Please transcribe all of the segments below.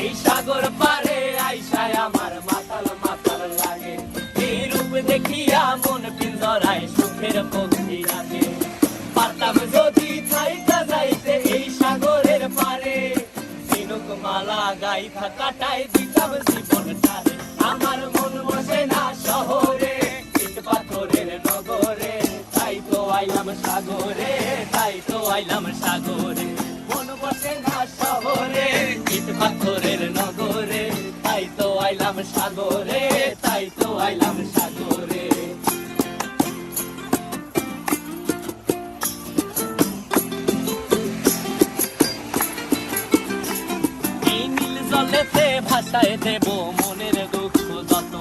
এই সাগর পারে আইসায় আমার মাতাল মাতাল লাগে, এই রূপ দেখিয়া মন পিঞ্জরায় সুখের পক্ষী রাখে। পারতাম যদি থাইকা যাইতে এই সাগরের পারে, ঝিনুক মালা গাইথা কাটাই দিতাম জীবনটারে। আমার মন বসে না শহরে, ইট পাথরের নগরে, তাই তো আইলাম সাগরে, তাই তো আইলাম সাগরে। মন বসে না শহরে, ইট পাথরের নগরে, তাই তো আইলাম সাগরে, তাই তো আইলাম সাগরে। এই নীল জলেতে ভাসায় দেব মনের দুঃখ যত,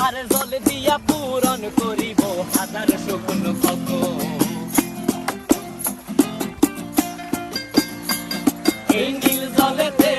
আর জলে দিয়া পূরণ করিব হাজার স্বপ্ন কত। এই নীল জলেতে